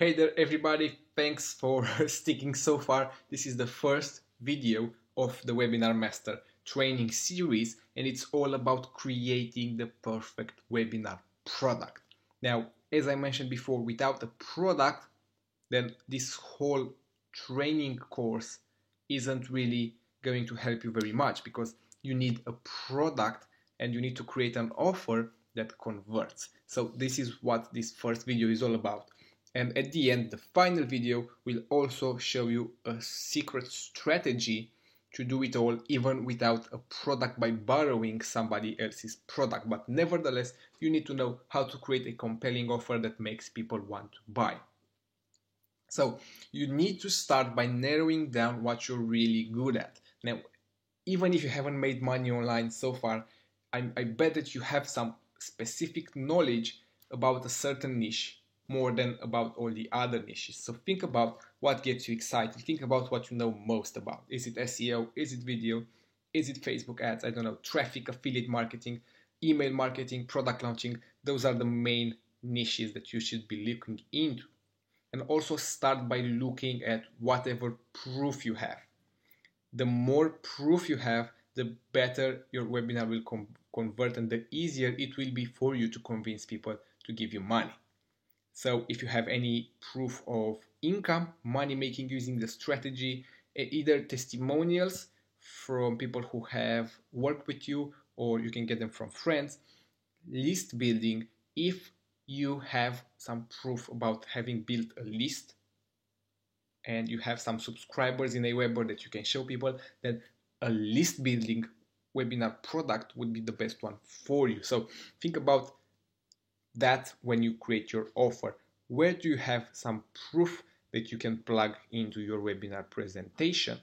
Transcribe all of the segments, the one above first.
Hey there everybody, thanks for sticking so far. This is the first video of the Webinar Master training series, and it's all about creating the perfect webinar product. Now, as I mentioned before, without a product, then this whole training course isn't really going to help you very much, because you need a product and you need to create an offer that converts. So this is what this first video is all about. And at the end, the final video will also show you a secret strategy to do it all even without a product, by borrowing somebody else's product. But nevertheless, you need to know how to create a compelling offer that makes people want to buy. So you need to start by narrowing down what you're really good at. Now, even if you haven't made money online so far, I bet that you have some specific knowledge about a certain niche more than about all the other niches. So think about what gets you excited. Think about what you know most about. Is it SEO? Is it video? Is it Facebook ads? I don't know, traffic, affiliate marketing, email marketing, product launching. Those are the main niches that you should be looking into. And also start by looking at whatever proof you have. The more proof you have, the better your webinar will convert, and the easier it will be for you to convince people to give you money. So if you have any proof of income, money making using the strategy, either testimonials from people who have worked with you, or you can get them from friends, list building, if you have some proof about having built a list and you have some subscribers in Aweber that you can show people, then a list building webinar product would be the best one for you. So think about that when you create your offer. Where do you have some proof that you can plug into your webinar presentation,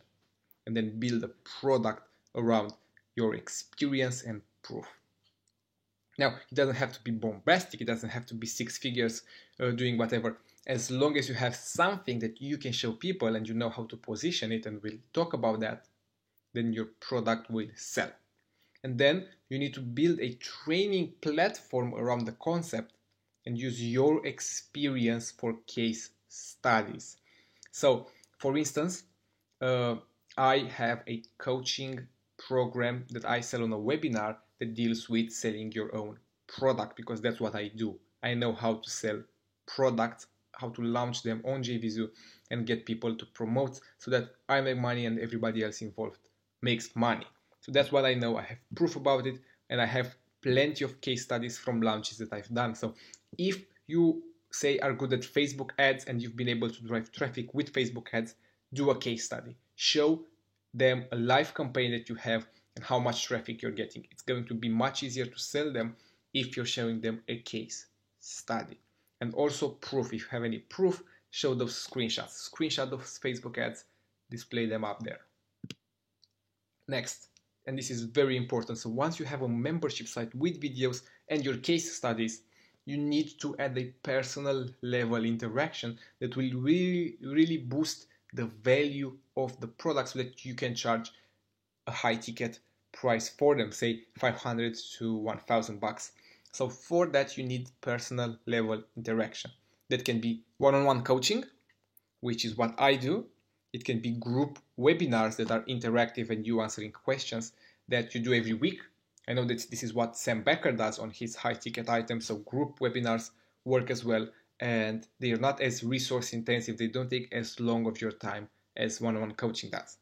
and then build a product around your experience and proof. Now, it doesn't have to be bombastic, it doesn't have to be six figures doing whatever. As long as you have something that you can show people and you know how to position it, and we'll talk about that, then your product will sell. And then you need to build a training platform around the concept and use your experience for case studies. So, for instance, I have a coaching program that I sell on a webinar that deals with selling your own product, because that's what I do. I know how to sell products, how to launch them on JVZoo and get people to promote, so that I make money and everybody else involved makes money. So that's what I know. I have proof about it, and I have plenty of case studies from launches that I've done. So if you say are good at Facebook ads and you've been able to drive traffic with Facebook ads, do a case study. Show them a live campaign that you have and how much traffic you're getting. It's going to be much easier to sell them if you're showing them a case study. And also proof. If you have any proof, show those screenshots. Screenshot those Facebook ads, display them up there. Next, and this is very important, so once you have a membership site with videos and your case studies, you need to add a personal level interaction that will really boost the value of the product, so that you can charge a high ticket price for them, say 500 to 1,000 bucks. So for that, you need personal level interaction. That can be one-on-one coaching, which is what I do. It can be group webinars that are interactive and you answering questions that you do every week. I know that this is what Sam Becker does on his high ticket items. So group webinars work as well, and they are not as resource intensive. They don't take as long of your time as one-on-one coaching does.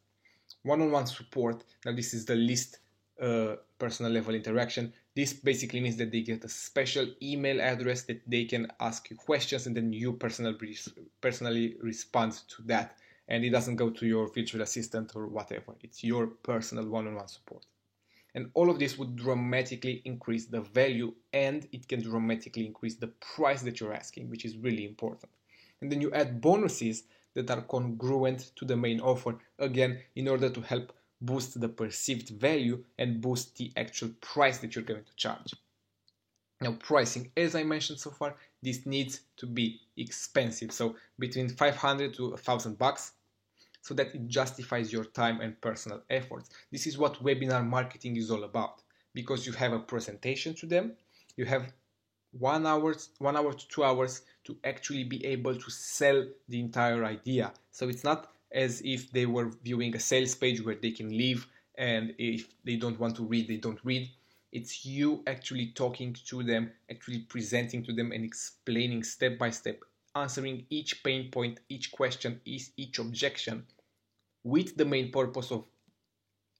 One-on-one support, now this is the least personal level interaction. This basically means that they get a special email address that they can ask you questions, and then you personally respond to that. And it doesn't go to your virtual assistant or whatever. It's your personal one-on-one support. And all of this would dramatically increase the value, and it can dramatically increase the price that you're asking, which is really important. And then you add bonuses that are congruent to the main offer, again, in order to help boost the perceived value and boost the actual price that you're going to charge. Now, pricing, as I mentioned so far, this needs to be expensive. So between 500 to 1,000 bucks, so that it justifies your time and personal efforts. This is what webinar marketing is all about, because you have a presentation to them, you have 1 hour to 2 hours to actually be able to sell the entire idea. So it's not as if they were viewing a sales page where they can leave, and if they don't want to read, they don't read. It's you actually talking to them, actually presenting to them and explaining step by step, answering each pain point, each question, each objection, with the main purpose of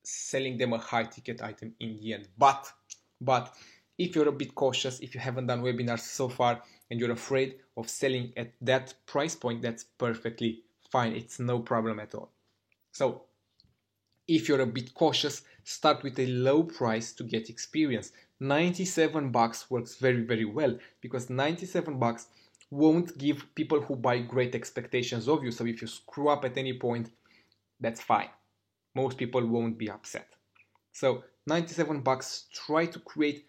selling them a high ticket item in the end. But if you're a bit cautious, if you haven't done webinars so far and you're afraid of selling at that price point, that's perfectly fine. It's no problem at all. So if you're a bit cautious, start with a low price to get experience. $97 works very, very well, because $97 won't give people who buy great expectations of you. So if you screw up at any point, that's fine. Most people won't be upset. So $97, try to create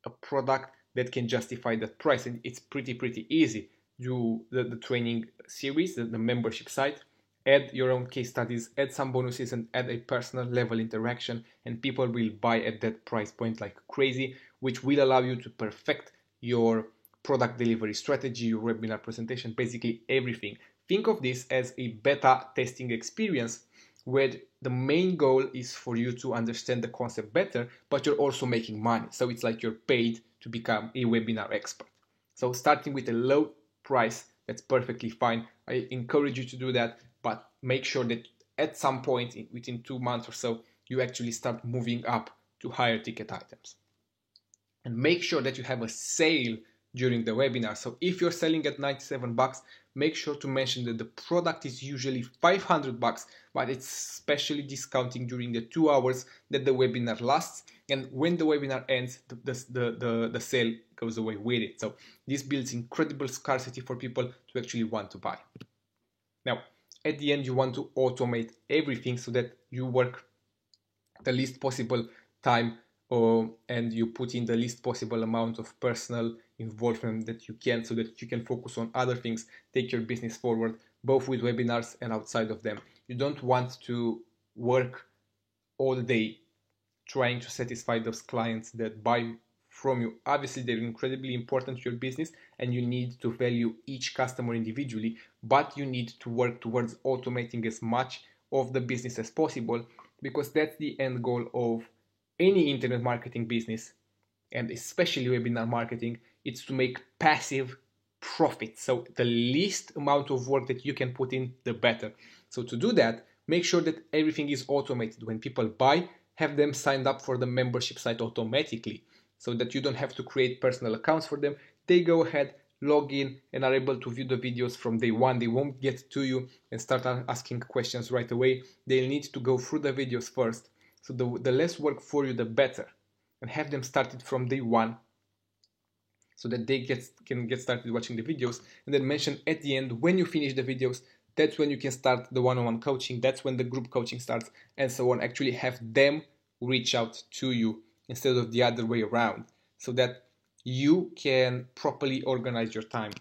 a product that can justify that price, and it's pretty easy. Do the training series, the membership site, add your own case studies, add some bonuses, and add a personal level interaction, and people will buy at that price point like crazy, which will allow you to perfect your product delivery strategy, your webinar presentation, basically everything. Think of this as a beta testing experience where the main goal is for you to understand the concept better, but you're also making money. So it's like you're paid to become a webinar expert. So starting with a low price, that's perfectly fine. I encourage you to do that, but make sure that at some point within 2 months or so, you actually start moving up to higher ticket items. And make sure that you have a sale during the webinar. So if you're selling at $97, make sure to mention that the product is usually $500, but it's specially discounting during the 2 hours that the webinar lasts. And when the webinar ends, the sale goes away with it. So this builds incredible scarcity for people to actually want to buy. Now, at the end, you want to automate everything so that you work the least possible time and you put in the least possible amount of personal involvement that you can, so that you can focus on other things, take your business forward, both with webinars and outside of them. You don't want to work all day trying to satisfy those clients that buy from you. Obviously, they're incredibly important to your business and you need to value each customer individually, but you need to work towards automating as much of the business as possible, because that's the end goal of any internet marketing business, and especially webinar marketing. It's to make passive profit. So the least amount of work that you can put in, the better. So to do that, make sure that everything is automated. When people buy, have them signed up for the membership site automatically, so that you don't have to create personal accounts for them. They go ahead, log in, and are able to view the videos from day one. They won't get to you and start asking questions right away. They'll need to go through the videos first. So the less work for you, the better. And have them started from day one, so that they can get started watching the videos. And then mention at the end, when you finish the videos, that's when you can start the one-on-one coaching. That's when the group coaching starts, and so on. Actually have them reach out to you instead of the other way around, so that you can properly organize your time.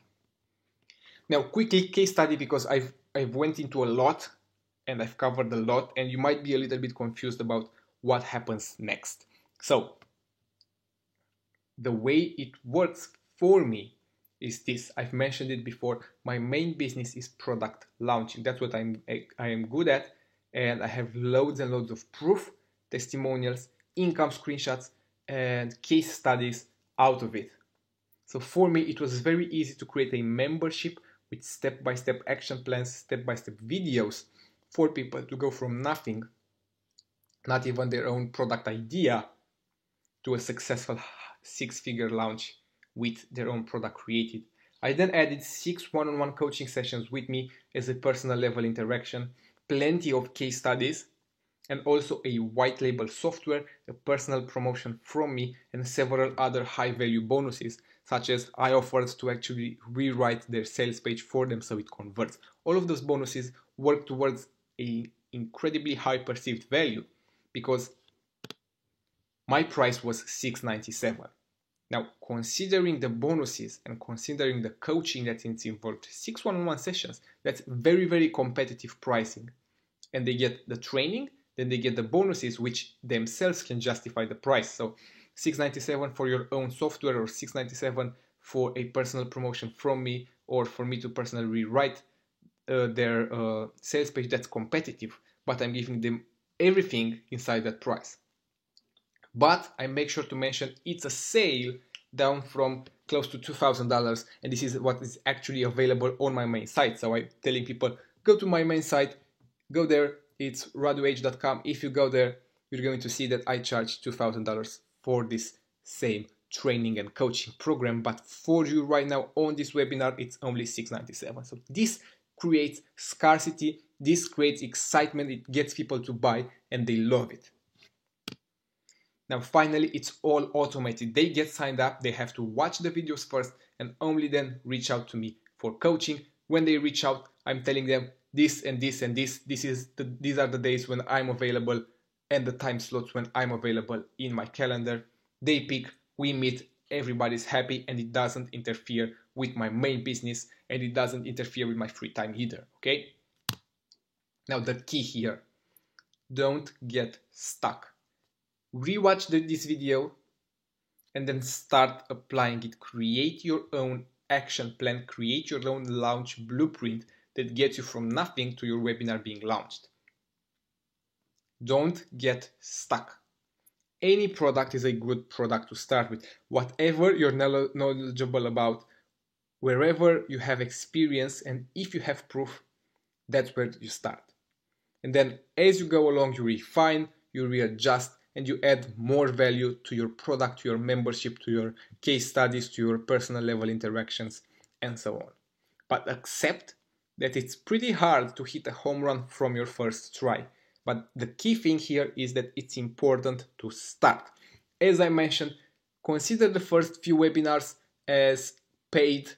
Now, quickly, case study, because I've went into a lot and I've covered a lot, and you might be a little bit confused about what happens next. So the way it works for me is this. I've mentioned it before. My main business is product launching. That's what I am good at, and I have loads and loads of proof, testimonials, income screenshots, and case studies out of it. So for me, it was very easy to create a membership with step-by-step action plans, step-by-step videos for people to go from nothing, not even their own product idea, to a successful 6-figure launch with their own product created. I then added 6 one-on-one coaching sessions with me as a personal level interaction, plenty of case studies, and also a white label software, a personal promotion from me, and several other high value bonuses, such as I offered to actually rewrite their sales page for them so it converts. All of those bonuses work towards an incredibly high perceived value, because my price was $697. Now, considering the bonuses and considering the coaching that is involved, 6 one-on-one sessions, that's very, very competitive pricing. And they get the training, then they get the bonuses, which themselves can justify the price. So $697 for your own software, or $697 for a personal promotion from me, or for me to personally rewrite their sales page that's competitive, but I'm giving them everything inside that price. But I make sure to mention it's a sale down from close to $2,000, and this is what is actually available on my main site. So I'm telling people, go to my main site, go there, it's raduh.com. If you go there, you're going to see that I charge $2,000 for this same training and coaching program, but for you right now on this webinar, it's only $697. So this creates scarcity, this creates excitement, it gets people to buy, and they love it. Now finally, it's all automated. They get signed up, they have to watch the videos first, and only then reach out to me for coaching. When they reach out, I'm telling them this and this and this. These are the days when I'm available and the time slots when I'm available in my calendar. They pick, we meet, everybody's happy, and it doesn't interfere with my main business, and it doesn't interfere with my free time either, okay? Now the key here, don't get stuck. Rewatch this video and then start applying it. Create your own action plan, create your own launch blueprint that gets you from nothing to your webinar being launched. Don't get stuck. Any product is a good product to start with. Whatever you're knowledgeable about, wherever you have experience, and if you have proof, that's where you start. And then as you go along, you refine, you readjust, and you add more value to your product, to your membership, to your case studies, to your personal level interactions, and so on. But accept that it's pretty hard to hit a home run from your first try. But the key thing here is that it's important to start. As I mentioned, consider the first few webinars as a paid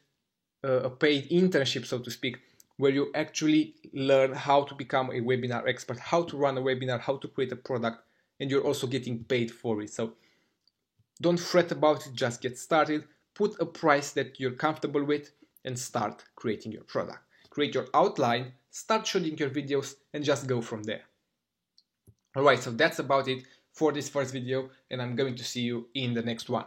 internship, so to speak, where you actually learn how to become a webinar expert, how to run a webinar, how to create a product, and you're also getting paid for it. So don't fret about it, just get started, put a price that you're comfortable with, and start creating your product. Create your outline, start shooting your videos, and just go from there. Alright, so that's about it for this first video, and I'm going to see you in the next one.